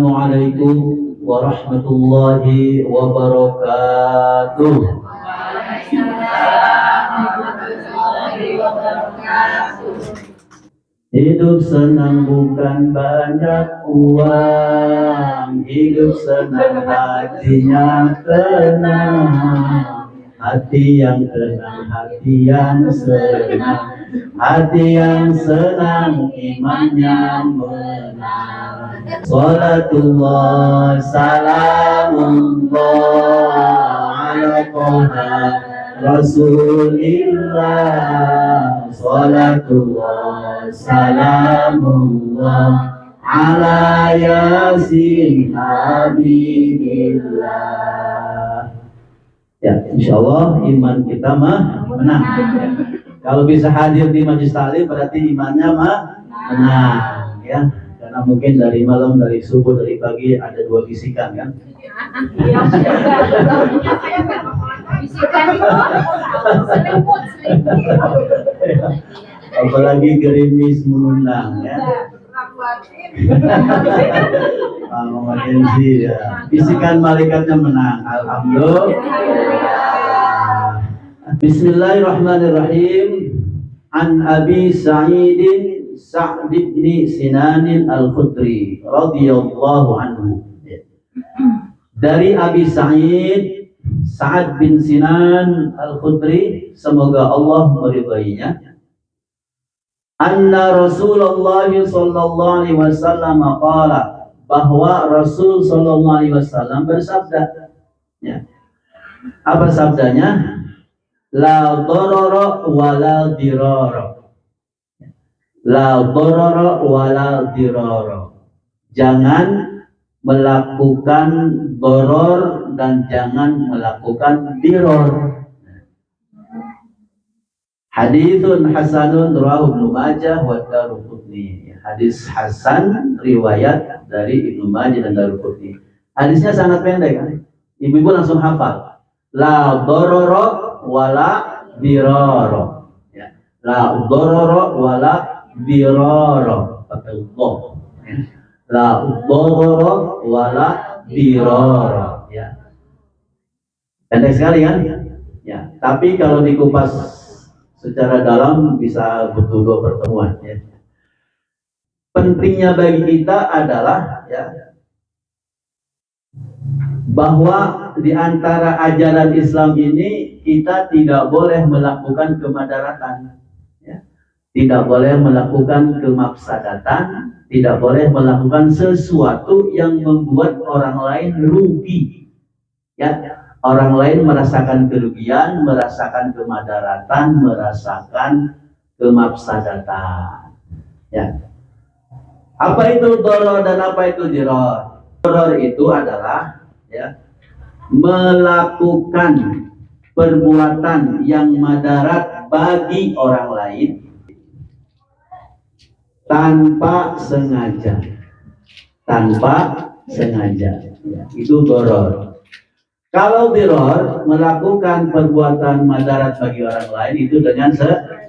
Assalamualaikum warahmatullahi wabarakatuh. Hidup senang bukan banyak uang, hidup senang hatinya tenang. Hati yang tenang, hati yang senang, hati yang senang, imannya menang. Salatullah, salamullah ala Toha Rasulillah. Salatullah, salamullah ala Yasin Habibillah. Ya, insya Allah iman kita mah menang. Ya. Kalau bisa hadir di majelis taklim berarti imannya mah menang. Ya, karena mungkin dari malam, dari subuh, dari pagi ada 2 bisikan kan. Apalagi gerimis mengundang ya. Ya. Bisikan malaikatnya menang. Alhamdulillah. Bismillahirrahmanirrahim. An Abi Sa'idin Sa'd bin Sinan Al-Khudri radhiyallahu anhu. Dari Abi Sa'id Sa'ad bin Sinan Al-Khudri, semoga Allah meridainya. Anna Rasulullah sallallahu alaihi wasallam qala, bahwa Rasul sallallahu alaihi wasallam bersabda. Ya. Apa sabdanya? La darara wala dirara. La darara wala dirara. Jangan melakukan doror dan jangan melakukan diror. Haditsun hasanun rawahu Ibnu Majah wa Daruqutni. Hadis hasan riwayat dari Ibnu Majah dan Daruqutni. Hadisnya sangat pendek kan? Ibu-ibu langsung hafal. La dororo wala diroro. Ya. La dororo wala diroro. Pakai Allah. Ya. La dororo wala diroro. Ya. Pendek sekali kan? Ya. Tapi kalau dikupas secara dalam bisa butuh 2 pertemuan. Ya. Pentingnya bagi kita adalah ya, bahwa di antara ajaran Islam ini kita tidak boleh melakukan kemadaratan, ya. Tidak boleh melakukan kemafsadatan, tidak boleh melakukan sesuatu yang membuat orang lain rugi. Ya. Orang lain merasakan kerugian, merasakan kemadaratan, merasakan kemafsadatan. Ya. Apa itu doror dan apa itu diror? Doror itu adalah ya, melakukan perbuatan yang madarat bagi orang lain tanpa sengaja. Tanpa sengaja. Ya, itu doror. Kalau diror, melakukan perbuatan madarat bagi orang lain itu dengan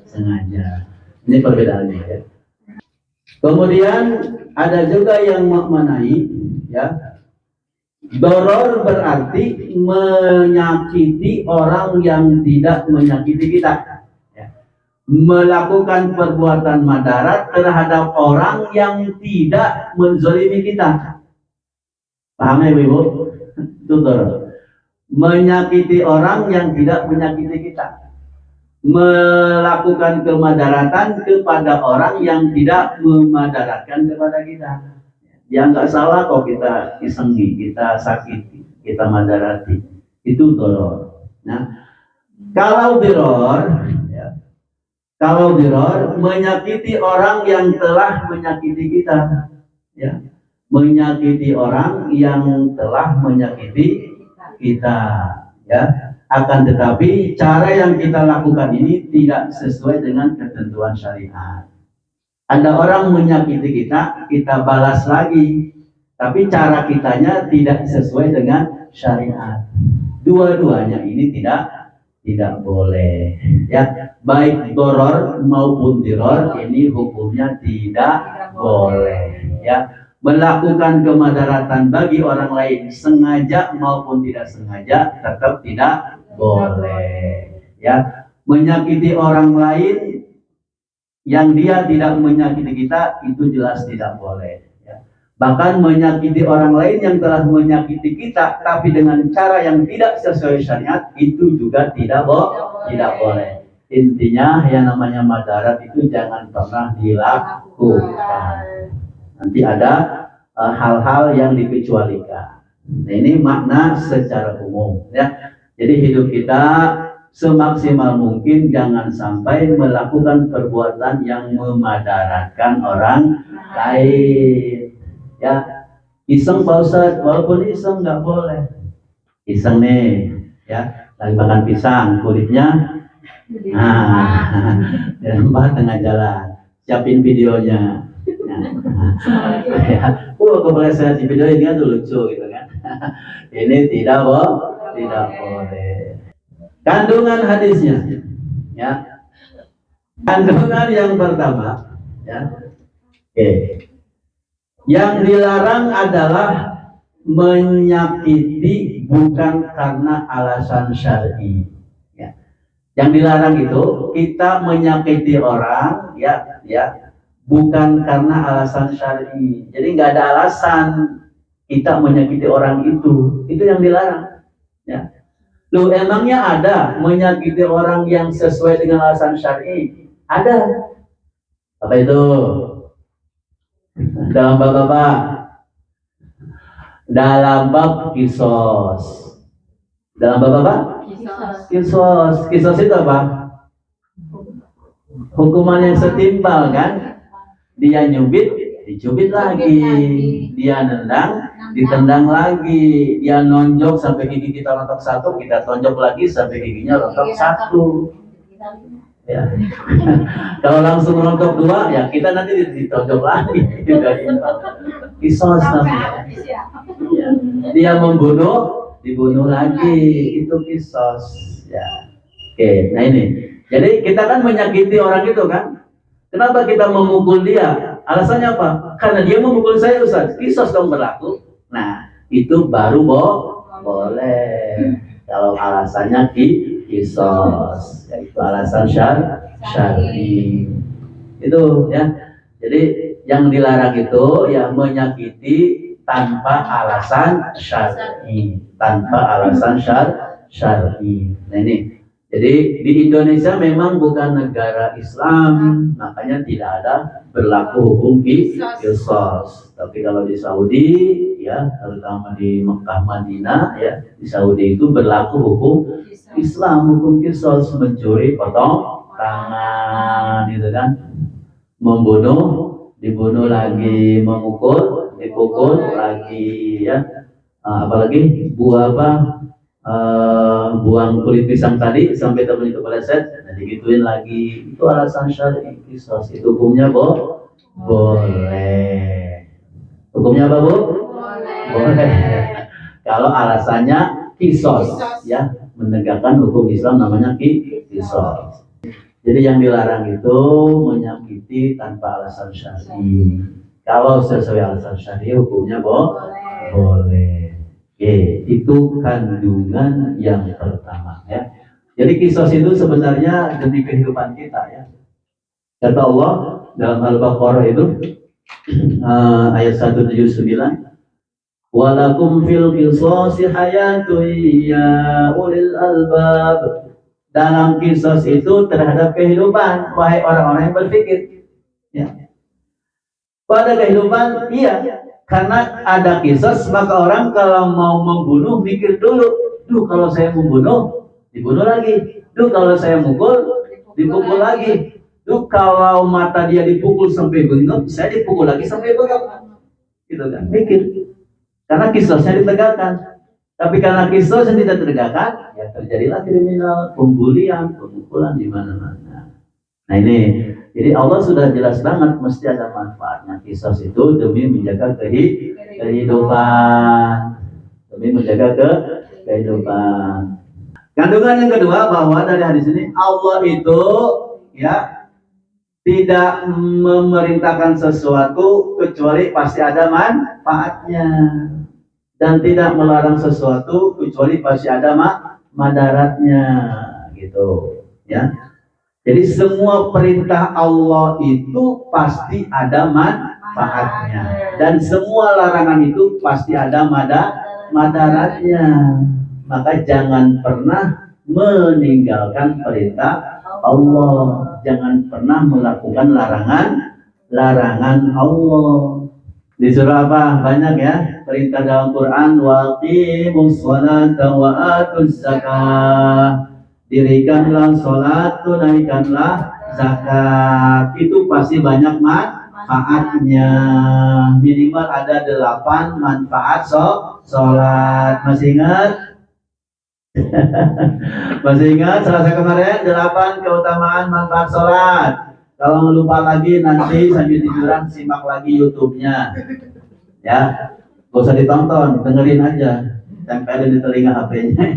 sengaja. Ini perbedaannya ya. Kemudian ada juga yang memaknai ya, doror berarti menyakiti orang yang tidak menyakiti kita ya. Melakukan perbuatan madarat terhadap orang yang tidak menzalimi kita. Paham ya Ibu? Itu doror. Menyakiti orang yang tidak menyakiti kita, melakukan kemadaratan kepada orang yang tidak memadaratkan kepada kita. Ya nggak salah kok kita isengi, kita sakiti, kita madarati. Itu doror. Nah, kalau diror, ya, kalau diror menyakiti orang yang telah menyakiti kita, ya, menyakiti orang yang telah menyakiti kita, ya. Akan tetapi cara yang kita lakukan ini tidak sesuai dengan ketentuan syariat. Ada orang menyakiti kita, kita balas lagi, tapi cara kitanya tidak sesuai dengan syariat. Dua-duanya ini tidak boleh, ya. Baik doror maupun diror ini hukumnya tidak boleh, ya. melakukan kemadaratan bagi orang lain sengaja maupun tidak sengaja tetap tidak boleh. Ya, menyakiti orang lain yang dia tidak menyakiti kita itu jelas tidak boleh. Ya. Bahkan menyakiti orang lain yang telah menyakiti kita tapi dengan cara yang tidak sesuai syariat itu juga tidak boleh. Intinya yang namanya madarat itu jangan pernah dilakukan. Nanti ada hal-hal yang dikecualikan. Nah, ini makna secara umum ya. Jadi hidup kita semaksimal mungkin jangan sampai melakukan perbuatan yang memadaratkan orang lain. Ya, iseng Pak Ustaz, walaupun iseng nggak boleh. Iseng nih, ya, lagi makan pisang, kulitnya, dilempar tengah jalan. Siapin videonya. Ya, kepleset di video ini kan lucu gitu kan. Ini tidak boleh. Kandungan hadisnya, ya. Kandungan yang pertama, ya. Oke. Yang dilarang adalah menyakiti bukan karena alasan syar'i. Ya. Yang dilarang itu kita menyakiti orang, ya, bukan karena alasan syar'i. Jadi nggak ada alasan kita menyakiti orang itu yang dilarang. Ya. Loh, emangnya ada menyakiti orang yang sesuai dengan alasan syar'i? Ada. Apa itu? Dalam bab apa? Dalam bab kisos. Dalam bab apa? Kisos. Kisos itu apa? Hukuman yang setimpal kan? Dia nyubit, dicubit lagi. Dia nendang, ditendang lagi. Dia nonjok sampai gigi kita rontok satu, kita tonjok lagi sampai giginya rontok satu. Ya. Kalau langsung rontok dua, ya kita nanti ditonjok lagi. Kisos namanya. Ya. Dia membunuh, dibunuh lagi. Itu kisos. Ya. Oke, nah ini. Jadi kita kan menyakiti orang itu kan. Kenapa kita memukul dia? Alasannya apa? Karena dia memukul saya, Ustaz. Kisos dong berlaku. Nah, itu baru boleh. Kalau alasannya kisos, yaitu alasan syar'i. Itu ya. Jadi yang dilarang itu ya menyakiti tanpa alasan syar'i, syar'i. Nah ini. Jadi di Indonesia memang bukan negara Islam, makanya tidak ada berlaku hukum kisos. Tapi kalau di Saudi, ya terutama di Mekah, Madinah, ya di Saudi itu berlaku hukum Islam, hukum kisos, mencuri potong tangan, gitu kan, membunuh, dibunuh lagi, memukul, dipukul lagi, ya. Apalagi buah apa? Buang kulit pisang tadi sampai temen itu meleset, nah digituin lagi. Itu alasan syar'i kisos. Itu hukumnya boleh. Hukumnya apa, Bu? Boleh. Kalau alasannya kisos, ya, menegakkan hukum Islam namanya kisos. Jadi yang dilarang itu menyakiti tanpa alasan syar'i. Kalau sesuai alasan syar'i hukumnya boleh. Oke, itu kandungan yang pertama ya. Jadi kisos itu sebenarnya demi kehidupan kita ya. Kata Allah dalam Al-Baqarah itu ayat 179, walakum fil qisasi hayatun ya ulil albab. Dalam kisos itu terhadap kehidupan, wahai orang-orang yang berpikir. Ya. Pada kehidupan, iya. Karena ada kisos, maka orang kalau mau membunuh mikir dulu. Duh, kalau saya membunuh, dibunuh lagi. Duh, kalau saya mukul, dipukul lagi. Duh, kalau mata dia dipukul sampai bengkak, saya dipukul lagi sampai bengkak. Gitu kan, mikir. Karena kisosnya ditegakkan. Tapi karena kisosnya tidak ditegakkan, ya terjadilah kriminal, pembulian, pemukulan di mana-mana. Nah ini. Jadi Allah sudah jelas banget mesti ada manfaatnya. Kisos itu demi menjaga kehidupan. Demi menjaga kehidupan. Kandungan yang kedua bahwa dari hadis ini Allah itu ya tidak memerintahkan sesuatu kecuali pasti ada manfaatnya, dan tidak melarang sesuatu kecuali pasti ada madaratnya, gitu ya. Jadi semua perintah Allah itu pasti ada manfaatnya, dan semua larangan itu pasti ada madaratnya. Maka jangan pernah meninggalkan perintah Allah, jangan pernah melakukan larangan Allah. Disuruh apa? Banyak ya perintah dalam Quran, waqimus sholata wa atuz zakah. Dirikanlah sholat, tunaikanlah zakat. Itu pasti banyak manfaatnya. Minimal ada 8 manfaat sholat. Masih ingat? Masih ingat Selasa kemarin 8 keutamaan manfaat sholat. Kalau lupa lagi nanti sambil tiduran simak lagi YouTube-nya. Ya, gak usah ditonton, dengerin aja. Tempelin di telinga HP-nya.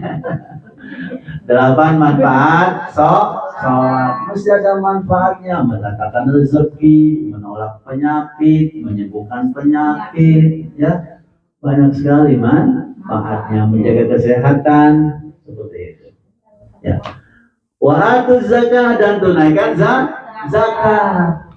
8 manfaat sholat. Mesti ada manfaatnya, mendatangkan rezeki, menolak penyakit, menyembuhkan penyakit, ya. Banyak sekali manfaatnya, menjaga kesehatan, seperti itu. Ya. Wa atuz zakah, dan tunaikan zakat.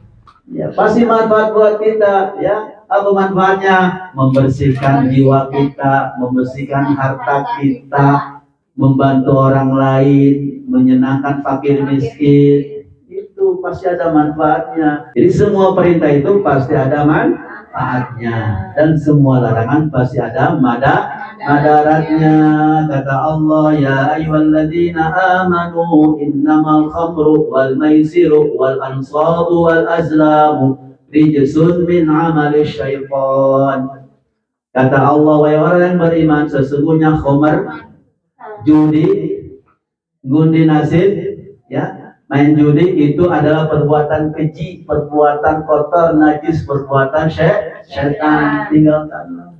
Ya, pasti manfaat buat kita, ya. Apa manfaatnya? Membersihkan jiwa kita, membersihkan harta kita, membantu orang lain, menyenangkan fakir miskin. Itu pasti ada manfaatnya. Jadi semua perintah itu pasti ada manfaatnya, dan semua larangan pasti ada madaratnya. Kata Allah, ya ayyuhalladzina amanu innamal khamru wal maisiru wal ansabu wal azlamu rijsun min amali syaitan. Kata Allah, wahai orang yang beriman, sesungguhnya khamr, judi, gundi nasib, ya, main judi itu adalah perbuatan keji, perbuatan kotor, najis, perbuatan syaitan. Tinggalkanlah.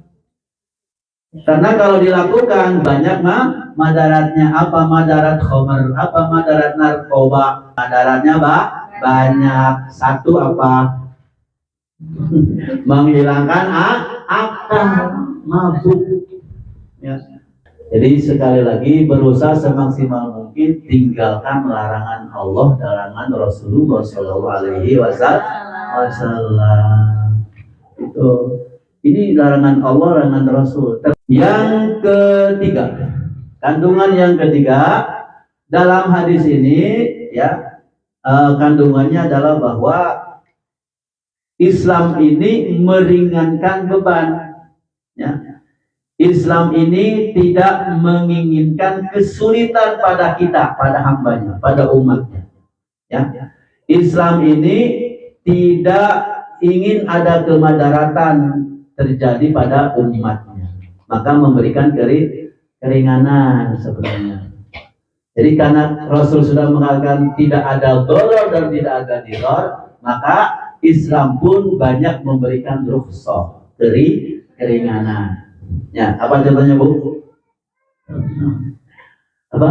Karena kalau dilakukan banyak madaratnya. Apa madarat khamr? Apa madarat narkoba? Madaratnya banyak. Satu apa? Menghilangkan akal, mabuk. Ya. Jadi sekali lagi berusaha semaksimal mungkin tinggalkan larangan Allah, larangan Rasulullah Shallallahu Alaihi Wasallam. Itu. Ini larangan Allah, larangan Rasul. Yang ketiga, kandungan yang ketiga dalam hadis ini, ya, kandungannya adalah bahwa Islam ini meringankan beban, ya. Islam ini tidak menginginkan kesulitan pada kita, pada hambanya, pada umatnya, ya. Islam ini tidak ingin ada kemadaratan terjadi pada umatnya, maka memberikan keringanan sebenarnya. Jadi karena Rasul sudah mengatakan tidak ada doror dan tidak ada diror, maka Islam pun banyak memberikan rukhsah, keringanan. Ya, apa contohnya, Bu? Apa?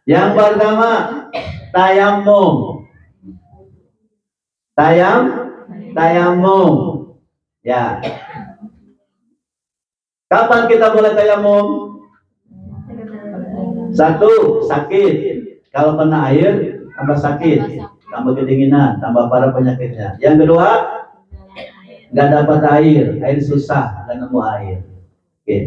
Yang pertama, tayamum. Tayamum. Ya. Kapan kita boleh tayamum? Satu, sakit. Kalau kena air, tambah sakit, tambah kedinginan, tambah parah penyakitnya. Yang kedua, nggak dapat air susah, nggak nemu air. Oke.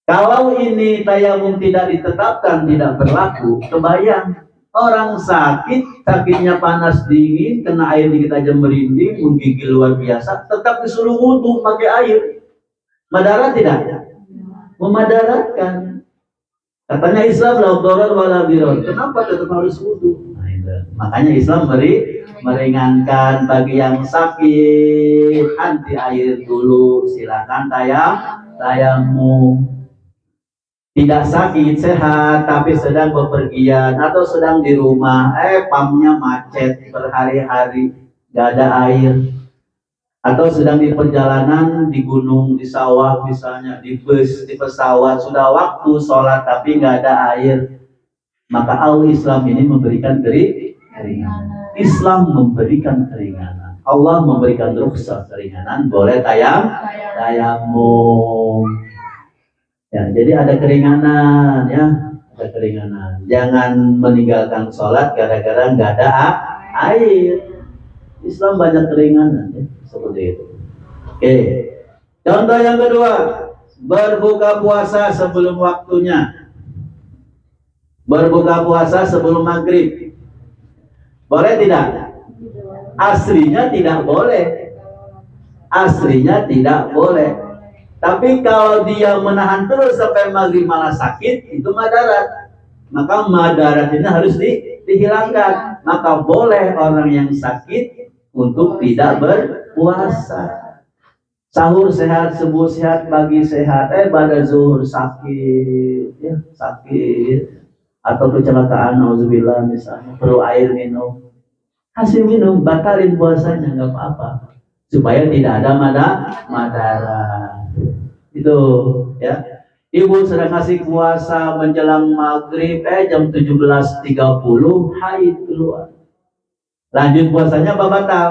Kalau ini tayamum tidak ditetapkan, tidak berlaku, kebayang orang sakitnya panas dingin, kena air dikit aja merinding, menggigil luar biasa, tetap disuruh wudu pakai air. Madarat tidak? Memadaratkan. Katanya Islam la dharar wala dirar. Kenapa tetap harus wudu? Makanya Islam meringankan bagi yang sakit, anti air dulu, silakan tayamum. Tidak sakit, sehat, tapi sedang bepergian atau sedang di rumah, pumpnya macet berhari-hari, gak ada air, atau sedang di perjalanan, di gunung, di sawah misalnya, di bus, di pesawat, sudah waktu sholat tapi gak ada air, maka Allah Islam ini memberikan keringanan. Islam memberikan keringanan. Allah memberikan rukhsah keringanan, boleh tayamum. Ya, jadi ada keringanan ya, ada keringanan. Jangan meninggalkan sholat gara-gara nggak ada air. Islam banyak keringanan ya, seperti itu. Oke. Contoh yang kedua, berbuka puasa sebelum waktunya. Berbuka puasa sebelum maghrib. Boleh tidak? Aslinya tidak boleh. Aslinya tidak boleh. Tapi kalau dia menahan terus sampai maghrib malah sakit, itu madarat. Maka madarat ini harus dihilangkan. Maka boleh orang yang sakit untuk tidak berpuasa. Sahur sehat, subuh sehat, pagi sehat, pada zuhur sakit, ya sakit, atau kecelakaan, nauzubillah misalnya, perlu air minum, kasih minum, batalin puasanya, nggak apa-apa, supaya tidak ada madarat. Itu, ya. Ibu sedang kasih puasa menjelang maghrib, jam 17.30, haid keluar. Lanjut puasanya apa batal?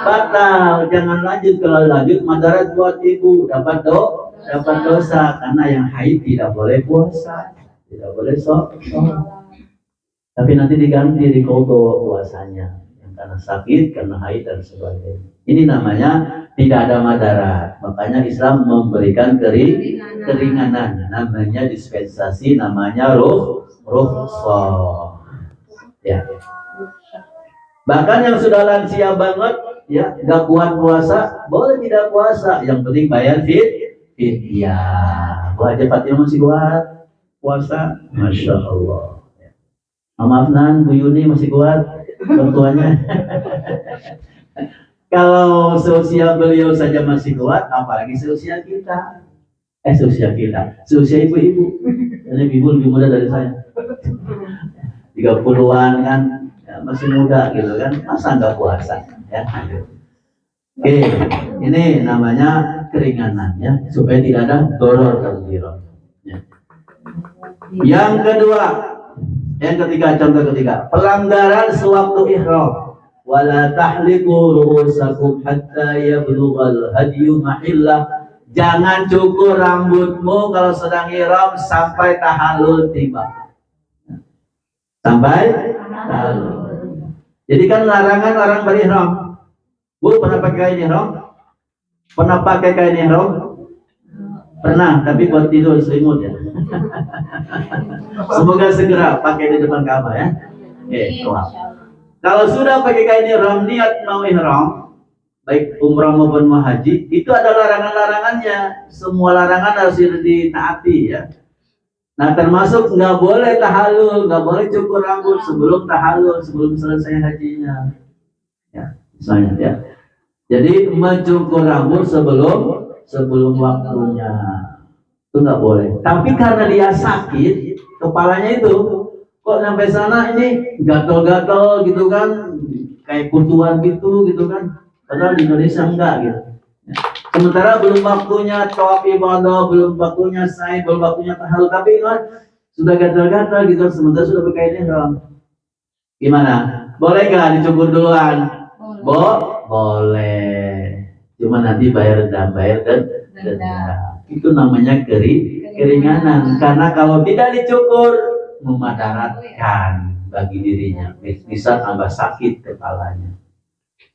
Batal. Jangan lanjut. Kalau lanjut madarat buat ibu, dapat dosa, karena yang haid tidak boleh puasa, tidak boleh sholat. Tapi nanti diganti di kodo puasanya, yang karena sakit, karena haid dan sebagainya. Ini namanya tidak ada madarat. Makanya Islam memberikan keringanan. Namanya dispensasi, namanya rukhsah. Ya. Bahkan yang sudah lansia banget, ya, nggak kuat puasa, boleh tidak puasa. Yang penting bayar fidyah. Bu Haji Fatimah masih kuat puasa, masya Allah. Maaf Nan, Bu Yuni masih kuat, bertuanya. Kalau seusia beliau saja masih kuat, apalagi seusia kita. Seusia kita, seusia ibu-ibu. Ini ibu lebih muda dari saya. 30-an kan. Masih muda gitu kan, masa nggak puasa ya. Oke, ini namanya keringanan ya, supaya tidak ada doror dan diror ya. Yang kedua, yang ketiga, contoh ketiga, pelanggaran sewaktu ihram. Wala tahliqu ru'usakum hatta yablughal hadyu mahillah. Jangan cukur rambutmu kalau sedang ihram sampai tahallul tiba. Sampai tahallul. Jadi kan larangan orang berihram. Bu, pernah pakai kain ihram? Pernah pakai kain ihram? Pernah, tapi buat tidur selimut ya. Semoga segera pakai di depan Ka'bah ya. Wow. Kalau sudah pakai kain ihram, niat mau ihram, baik umrah maupun mau haji, itu ada larangan-larangannya. Semua larangan harus ditaati ya. Nah, termasuk nggak boleh tahallul, nggak boleh cukur rambut sebelum tahallul, sebelum selesai hajinya. Ya, misalnya ya. Jadi mencukur rambut sebelum waktunya itu nggak boleh. Tapi karena dia sakit, kepalanya itu kok sampai sana ini gatal-gatal gitu kan, kayak kutuan gitu kan. Padahal di Indonesia enggak gitu. Sementara belum waktunya tawaf ibadah, belum waktunya sa'i, belum waktunya tahallul, tapi kan sudah gatal-gatal gitu, sementara sudah berkain ihram. Gimana? Boleh nggak dicukur duluan? Boleh. Cuma nanti bayar denda. Itu namanya keringanan. Karena kalau tidak dicukur memadaratkan bagi dirinya, bisa tambah sakit kepalanya.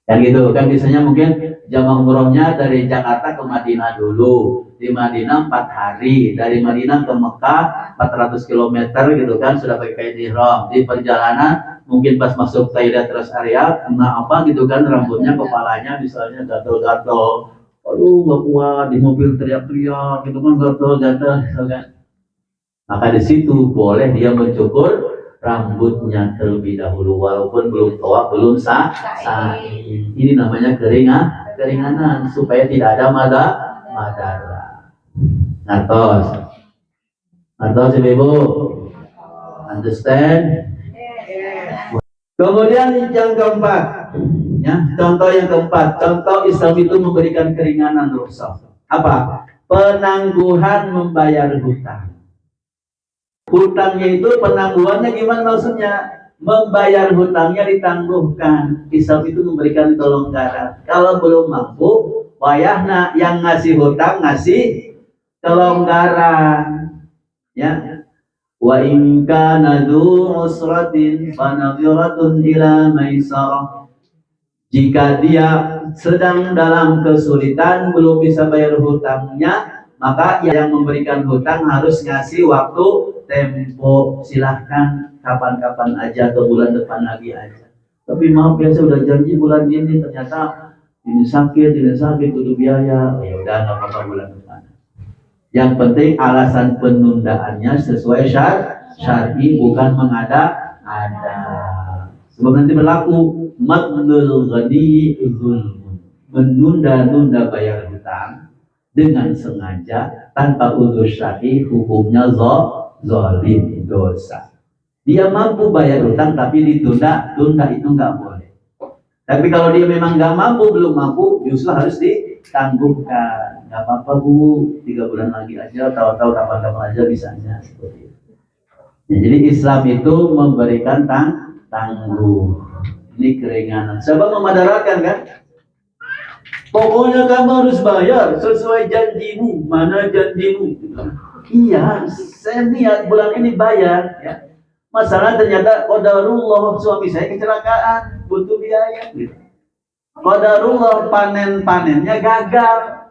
Yang gitu kan, biasanya mungkin jamaah umrohnya dari Jakarta ke Madinah dulu, di Madinah 4 hari, dari Madinah ke Mekah 400 km gitu kan, sudah pakai kain ihram. Di perjalanan mungkin pas masuk Thailand terus area kena apa gitu kan, rambutnya, kepalanya misalnya gatal-gatal, aduh nggak kuat, di mobil teriak-teriak gitu kan, gatal-gatal gitu kan. Maka di situ boleh dia mencukur rambutnya terlebih dahulu, walaupun belum tawaf, belum sa'i. Ini namanya keringanan, supaya tidak ada madarat. Ngertos ibu, understand? Kemudian yang keempat, ya, contoh yang keempat, contoh Islam itu memberikan keringanan rukhsah. Apa? Penangguhan membayar hutang. Hutangnya itu penangguhannya gimana maksudnya? membayar hutangnya ditangguhkan. Islam itu memberikan kelonggaran. Kalau belum mampu, wayahna yang ngasih hutang ngasih kelonggaran. Ya. Wa in kana dzu usratin fanadhiratun ila maisarah. Jika dia sedang dalam kesulitan belum bisa bayar hutangnya, maka yang memberikan hutang harus ngasih waktu tempo. Silahkan kapan-kapan aja atau bulan depan lagi aja. Tapi maaf ya, saya udah janji bulan ini, ternyata ini sakit butuh biaya. Ya udah, nggak apa-apa bulan depan. Yang penting alasan penundaannya sesuai syar'i, bukan mengada-ada. Sebab nanti berlaku madlul ghani zulmun, menunda-nunda bayar hutang dengan sengaja tanpa uzur syar'i, hukumnya zalim, dosa. Dia mampu bayar hutang tapi ditunda itu nggak boleh. Tapi kalau dia memang nggak mampu, belum mampu, justru harus ditangguhkan. Nggak apa-apa bu, 3 bulan lagi aja, tahu-tahu kapan-kapan aja bisanya, seperti itu. Ya, jadi Islam itu memberikan tangguh. Ini keringanan. Sebab memadaratkan kan? Pokoknya kamu harus bayar sesuai janjimu. Mana janjimu? Iya, saya niat bulan ini bayar. Ya. Masalah ternyata qadarullah, suami saya kecelakaan, butuh biaya. Gitu. Qadarullah, panennya gagal.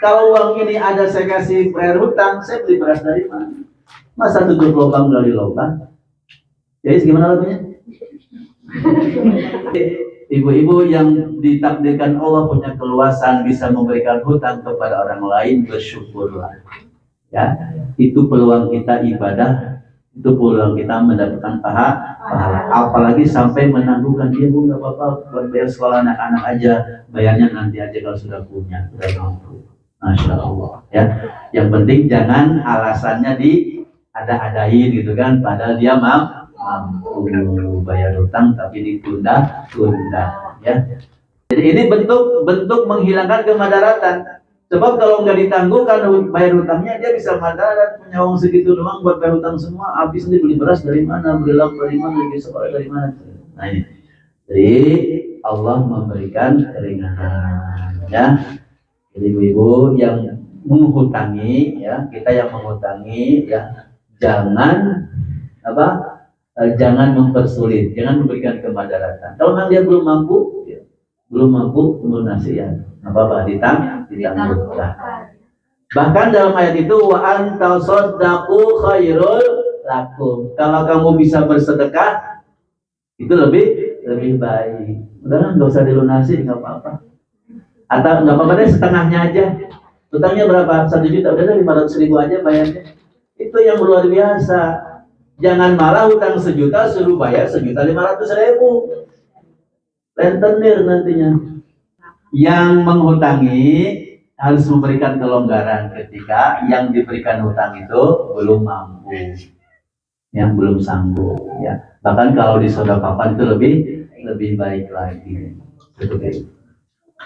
Kalau uang ini ada saya kasih bayar hutang, saya beli beras dari mana? Masa tutup lubang gali lubang? Jadi gimana lagunya? Ibu-ibu yang ditakdirkan Allah punya keluasan bisa memberikan hutang kepada orang lain, bersyukurlah. Ya, itu peluang kita ibadah, itu peluang kita mendapatkan pahala. Apalagi sampai menangguhkan dia, bu nggak apa-apa buat bayar sekolah anak-anak aja, bayarnya nanti aja kalau sudah punya, sudah mampu. Masya Allah. Ya, yang penting jangan alasannya ada-adain gitu kan, padahal dia mampu bayar hutang tapi ditunda ya. Jadi ini bentuk menghilangkan kemadaratan. Sebab kalau nggak ditangguhkan bayar hutangnya, dia bisa madarat, punya uang segitu doang buat bayar hutang semua, habis nanti beli beras dari mana, beli lauk dari mana, beli sekolah dari mana. Nah ini. Jadi Allah memberikan keringanan ya. Jadi ibu yang menghutangi ya, kita yang menghutangi ya, jangan jangan mempersulit, jangan memberikan kemadaratan. Kalau memang dia belum mampu melunasi ya, apa-apa ditangguhkan. Bahkan dalam ayat itu wa anta saddaqu khairul lakum. Kalau kamu bisa bersedekah itu lebih baik. Udah nggak usah dilunasi, nggak apa-apa. Atau nggak apa-apa deh setengahnya aja. Hutangnya berapa? 1 juta, udah 500.000 aja bayarnya. Itu yang luar biasa. Jangan malah hutang 1 juta suruh bayar 1.500.000. Rentenir nantinya. Yang menghutangi harus memberikan kelonggaran ketika yang diberikan hutang itu belum mampu, yang belum sanggup ya. Bahkan kalau disedekahkan itu lebih baik lagi. Seperti itu.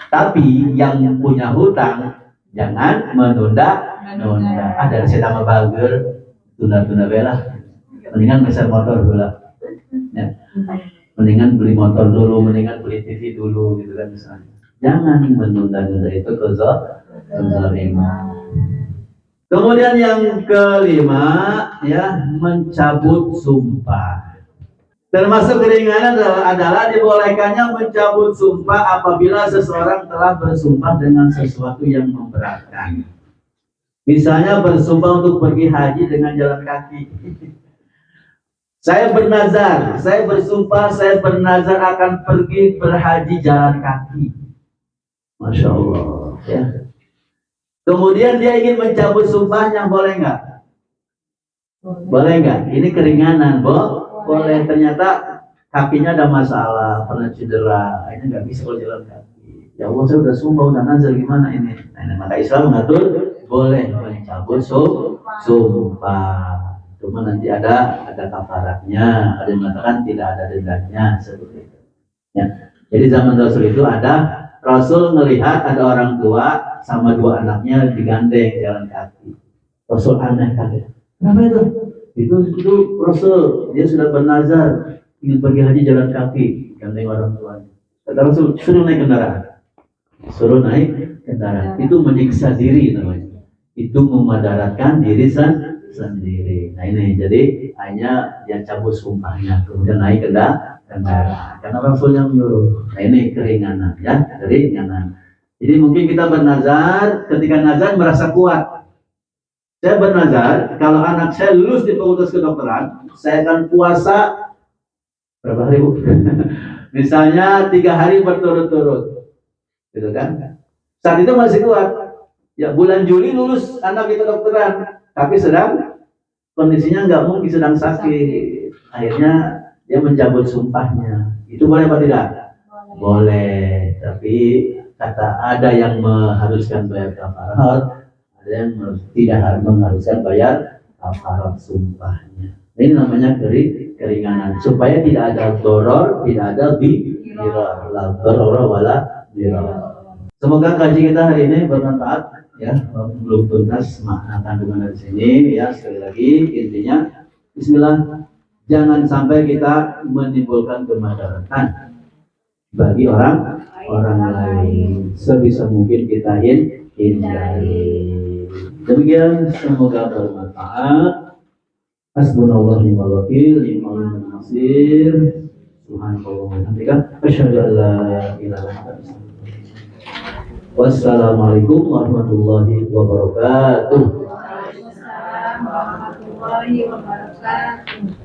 Tapi yang punya hutang jangan menunda. Ada saya tambah bager, tunda bela. Mendingan meser motor dulu. Ya. Mendingan beli motor dulu, mendingan beli TV dulu gitu kan misalnya. Jangan menunda-nunda, itu kezaliman. Kemudian yang kelima ya, mencabut sumpah. Termasuk keringanan adalah dibolehkannya mencabut sumpah apabila seseorang telah bersumpah dengan sesuatu yang memberatkan. Misalnya bersumpah untuk pergi haji dengan jalan kaki. Saya bersumpah saya bernazar akan pergi berhaji jalan kaki. Masya Allah ya. Kemudian dia ingin mencabut sumpahnya, boleh nggak? Boleh nggak? Ini keringanan, boleh. Ternyata kakinya ada masalah, pernah cedera, ini nggak bisa kalau jalan kaki. Ya Allah, saya udah sumpah, udah nazar, gimana ini? Nah, maka Islam mengatur boleh mencabut sumpah. Cuma nanti ada kafaratnya, ada yang mengatakan tidak ada dendanya, seperti itu. Ya. Jadi zaman Rasul itu ada, Rasul melihat ada orang tua sama 2 anaknya digandeng jalan kaki. Rasul aneh kan ya. Kenapa itu? Itu Rasul, dia sudah bernazar ingin pergi haji jalan kaki, gandeng orang tuanya. Kata Rasul, suruh naik kendaraan. Suruh naik kendaraan. Itu menyiksa diri namanya. Itu memadaratkan diri sendiri. Nah ini, jadi hanya dia cabut sumpahnya, kemudian naik kendaraan. Karena Rasul yang menyuruh. Nah ini keringanan ya, keringanan. Jadi mungkin kita bernazar, ketika nazar merasa kuat. Saya bernazar, kalau anak saya lulus di fakultas kedokteran, saya akan puasa berapa hari Bu? Misalnya 3 hari berturut-turut, gitu kan? Saat itu masih kuat. Ya bulan Juli lulus anak di kedokteran, tapi sedang kondisinya nggak mungkin, sedang sakit. Akhirnya dia mencabut sumpahnya. Itu boleh apa tidak? Boleh. Tapi kata ada yang mengharuskan bayar kafarat, ada yang tidak mengharuskan bayar kafarat sumpahnya. Ini namanya keringanan, supaya tidak ada doror, tidak ada birar, la doror wala birar. Semoga kaji kita hari ini bermanfaat ya. Belum tuntas makna kandungan dari sini ya. Sekali lagi intinya Bismillah, jangan sampai kita menimbulkan kemadaratan bagi orang lain. Sebisa mungkin kita hindari. Demikian, semoga bermanfaat. Hasbunallah ni'mal wakil, ni'mal nasir. Subhanallah wa bihamdika, asyhadu an la ilaha illa anta. Wassalamualaikum warahmatullahi wabarakatuh. Waalaikumsalam warahmatullahi wabarakatuh.